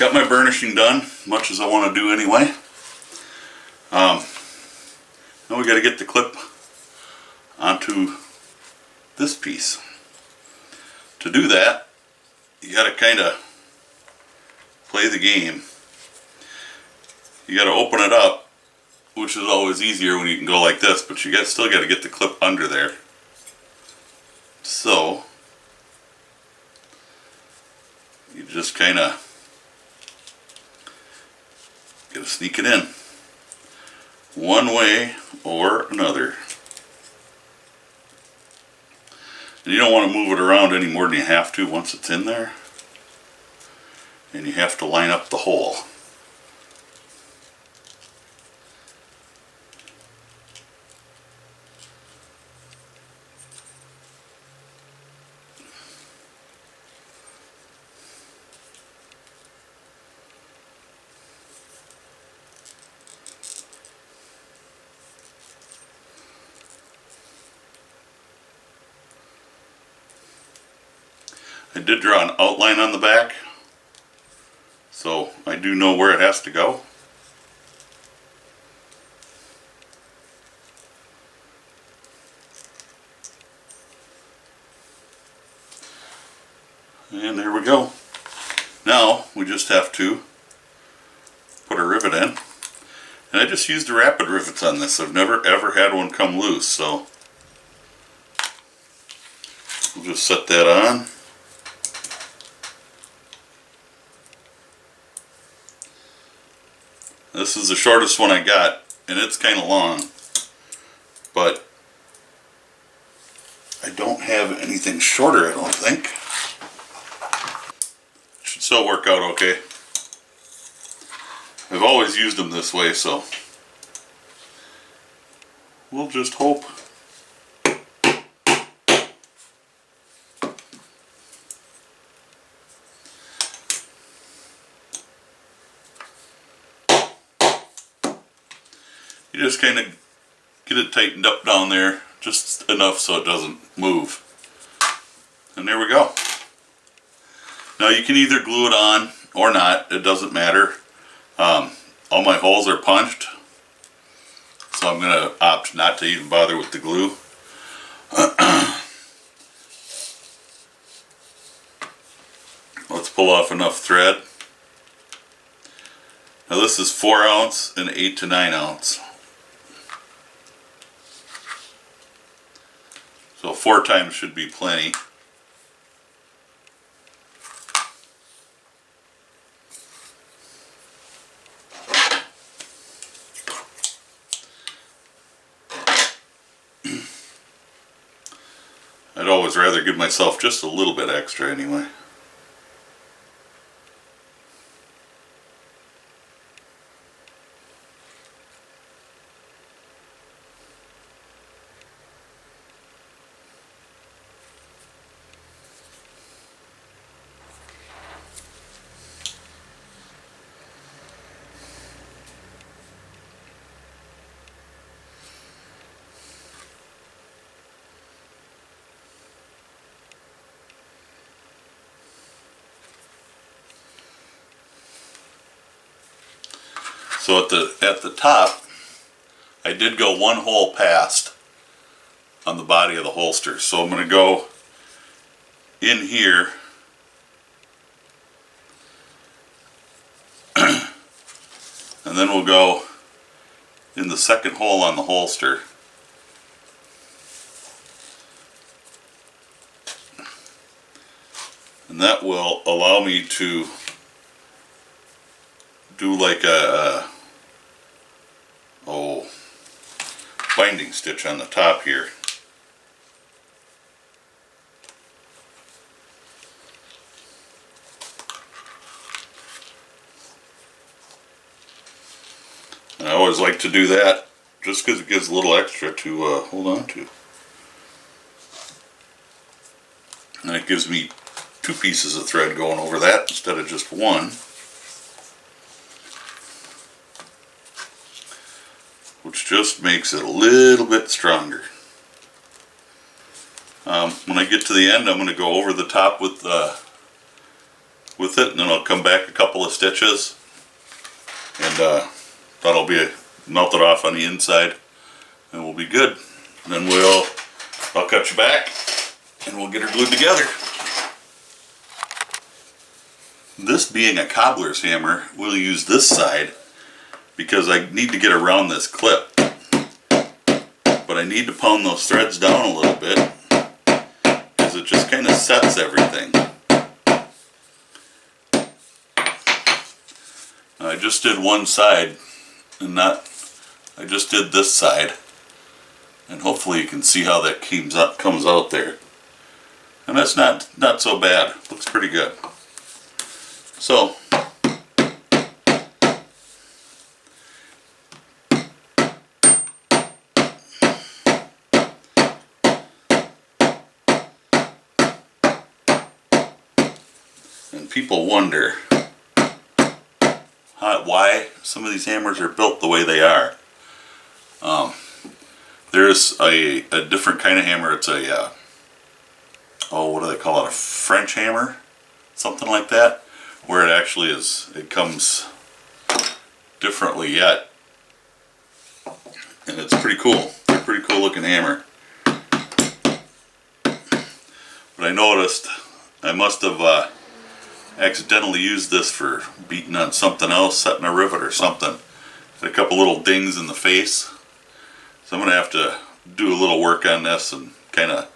Got my burnishing done, much as I want to do anyway. Now we got to get the clip onto this piece. To do that, you got to kind of play the game. You got to open it up, which is always easier when you can go like this, but you still got to get the clip under there. So you just kind of got to sneak it in one way or another. And you don't want to move it around any more than you have to once it's in there. And you have to line up the hole. I did draw an outline on the back, so I do know where it has to go. And there we go. Now we just have to put a rivet in. And I just used the rapid rivets on this. I've never ever had one come loose, so we'll just set that on. This is the shortest one I got, and it's kind of long, but I don't have anything shorter, I don't think. Should still work out okay. I've always used them this way, so we'll just hope. You just kind of get it tightened up down there, just enough so it doesn't move. And there we go. Now you can either glue it on or not, it doesn't matter. All my holes are punched, so I'm going to opt not to even bother with the glue. Let's pull off enough thread. Now this is 4 ounce and 8 to 9 ounce. So 4 times should be plenty. I'd always rather give myself just a little bit extra anyway. So at the top, I did go 1 hole past on the body of the holster. So I'm going to go in here and then we'll go in the 2nd hole on the holster. And that will allow me to do like a binding stitch on the top here. And I always like to do that just because it gives a little extra to hold on to. And it gives me 2 pieces of thread going over that instead of just 1. Which just makes it a little bit stronger. When I get to the end, I'm going to go over the top with with it, and then I'll come back a couple of stitches, and that'll be melted off on the inside, and we'll be good. And then I'll cut you back, and we'll get her glued together. This being a cobbler's hammer, we'll use this side because I need to get around this clip. But I need to pound those threads down a little bit because it just kind of sets everything. I just did one side, and I just did this side, and hopefully you can see how that comes out there. And that's not so bad. Looks pretty good. So and people wonder why some of these hammers are built the way they are. There's a different kind of hammer. It's a what do they call it? A French hammer, something like that, where it actually it comes differently yet, and it's pretty cool. It's a pretty cool looking hammer. But I noticed I must have accidentally used this for beating on something else, setting a rivet or something. Had a couple little dings in the face, so I'm going to have to do a little work on this and kind of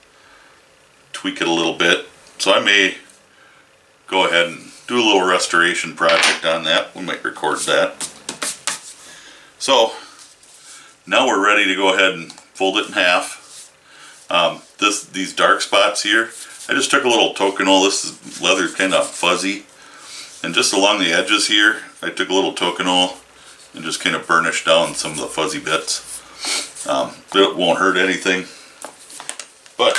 tweak it a little bit. So I may go ahead and do a little restoration project on that. We might record that. So now we're ready to go ahead and fold it in half. These dark spots here, I just took a little Tokenol. This leather is kind of fuzzy, and just along the edges here I took a little Tokenol and just kind of burnished down some of the fuzzy bits. It won't hurt anything. But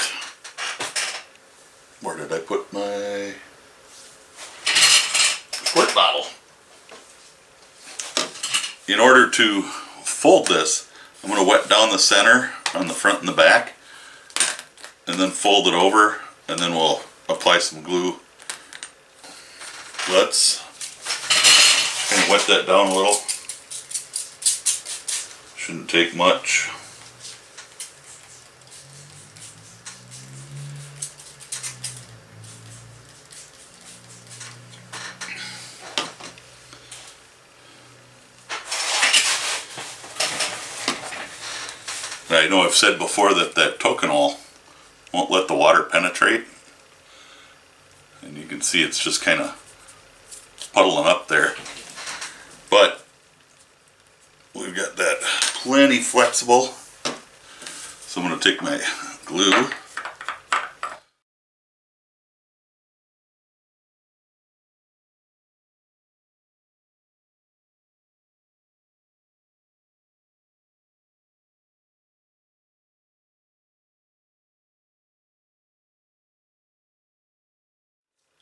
where did I put my squirt bottle? In order to fold this, I'm going to wet down the center on the front and the back, and then fold it over, and then we'll apply some glue. Let's kind of wet that down a little. Shouldn't take much. I know I've said before that Tokenol won't let the water penetrate, and you can see it's just kind of puddling up there, but we've got that plenty flexible. So I'm going to take my glue,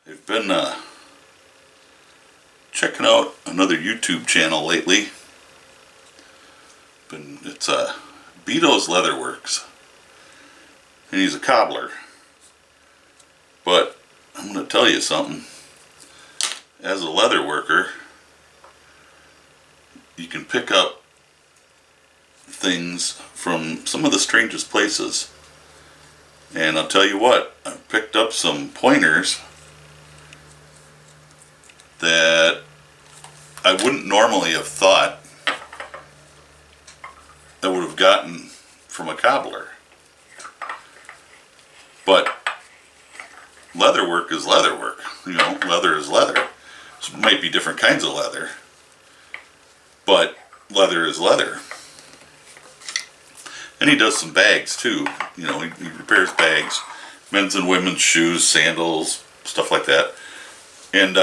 I've been checking out another YouTube channel lately. It's Bedo's Leatherworks, and he's a cobbler. But I'm going to tell you something. As a leather worker, you can pick up things from some of the strangest places. And I'll tell you what, I picked up some pointers that I wouldn't normally have thought I would have gotten from a cobbler. But leatherwork is leatherwork. You know, leather is leather. So it might be different kinds of leather, but leather is leather. And he does some bags too. You know, he repairs bags, men's and women's shoes, sandals, stuff like that. And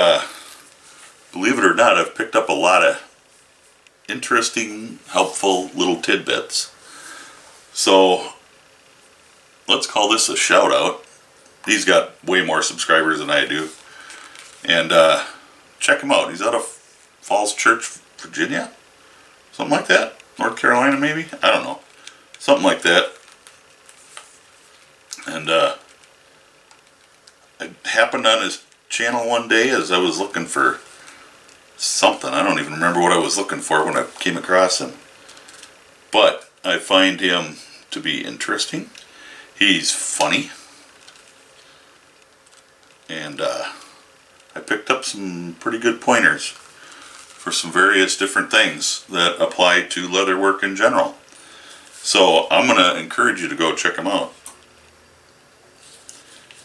believe it or not, I've picked up a lot of interesting, helpful little tidbits. So let's call this a shout out. He's got way more subscribers than I do. And check him out. He's out of Falls Church, Virginia? Something like that? North Carolina maybe? I don't know. Something like that. And I happened on his channel one day as I was looking for something. I don't even remember what I was looking for when I came across him. But I find him to be interesting. He's funny. And I picked up some pretty good pointers for some various different things that apply to leatherwork in general. So I'm going to encourage you to go check him out.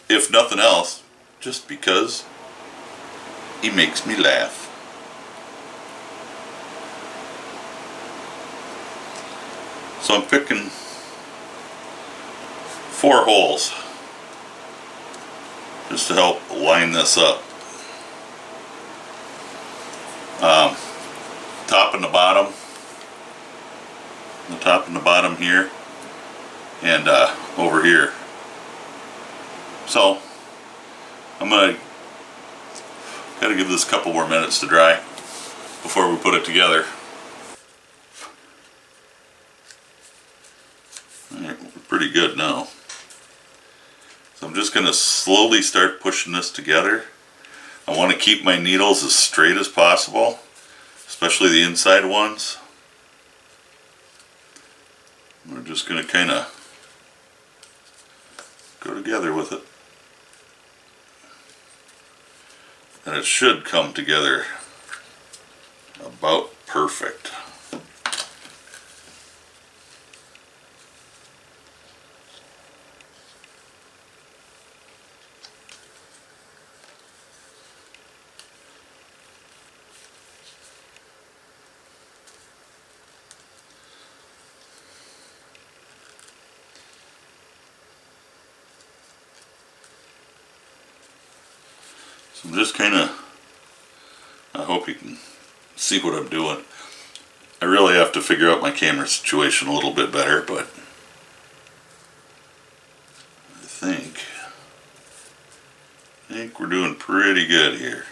If nothing else, just because he makes me laugh. So I'm picking 4 holes just to help line this up. Top and the bottom. The top and the bottom here. And over here. So I'm gotta give this a couple more minutes to dry before we put it together. Alright, we're pretty good now. So I'm just gonna slowly start pushing this together. I want to keep my needles as straight as possible, especially the inside ones. We're just gonna kind of go together with it. And it should come together about perfect. So I'm just kind of, I hope you can see what I'm doing. I really have to figure out my camera situation a little bit better, but I think we're doing pretty good here.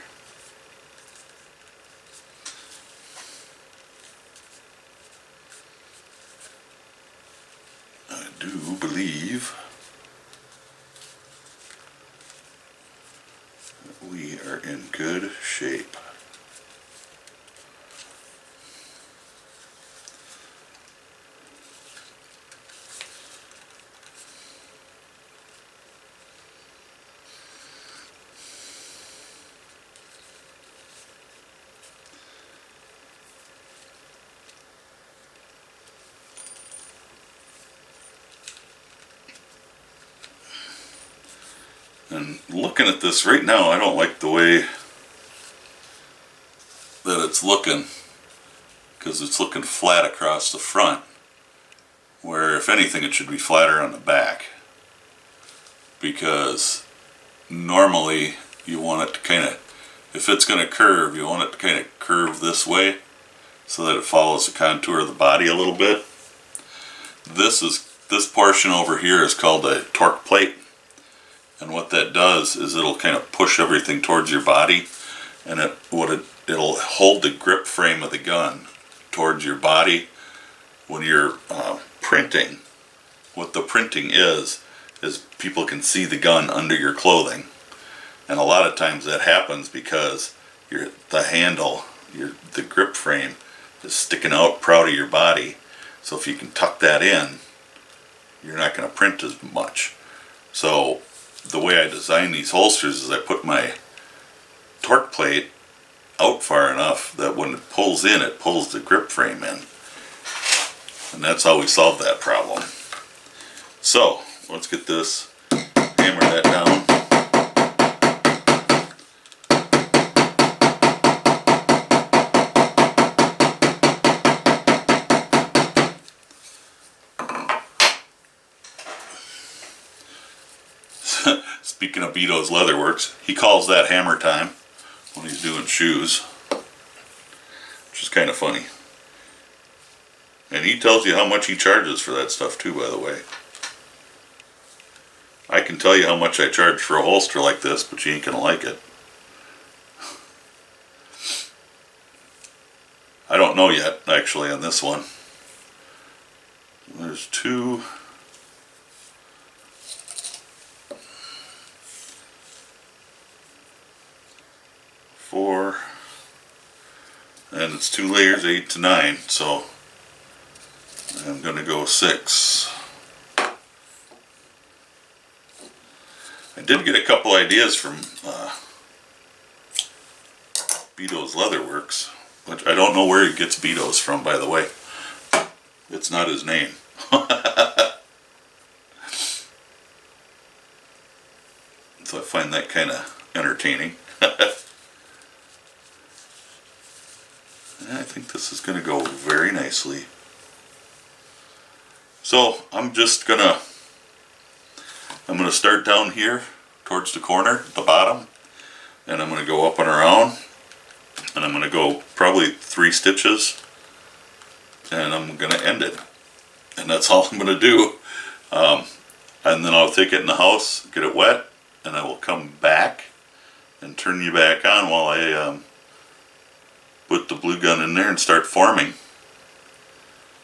I do believe we are in good shape. And looking at this right now, I don't like the way that it's looking, because it's looking flat across the front, where if anything it should be flatter on the back, because normally you want it to kind of, if it's going to curve, you want it to kind of curve this way so that it follows the contour of the body a little bit. This portion over here is called a torque plate. And what that does is it'll kind of push everything towards your body, and it'll hold the grip frame of the gun towards your body when you're printing. What the printing is people can see the gun under your clothing, and a lot of times that happens because the handle, the grip frame is sticking out proud of your body. So if you can tuck that in, you're not going to print as much. So the way I design these holsters is I put my torque plate out far enough that when it pulls in, it pulls the grip frame in. And that's how we solve that problem. So let's get this, hammer that down. Speaking of Bedo's Leatherworks, he calls that hammer time when he's doing shoes, which is kind of funny. And he tells you how much he charges for that stuff too, by the way. I can tell you how much I charge for a holster like this, but you ain't gonna like it. I don't know yet, actually, on this one. There's two. 4, and it's 2 layers, 8 to 9, so I'm going to go 6. I did get a couple ideas from Bedo's Leatherworks, which I don't know where he gets Bedo's from, by the way. It's not his name. So I find that kind of entertaining. I think this is going to go very nicely. So I'm gonna start down here towards the corner, the bottom, and I'm gonna go up and around, and I'm gonna go probably 3 stitches, and I'm gonna end it. And that's all I'm gonna do. And then I'll take it in the house, get it wet, and I will come back and turn you back on while I put the blue gun in there and start forming.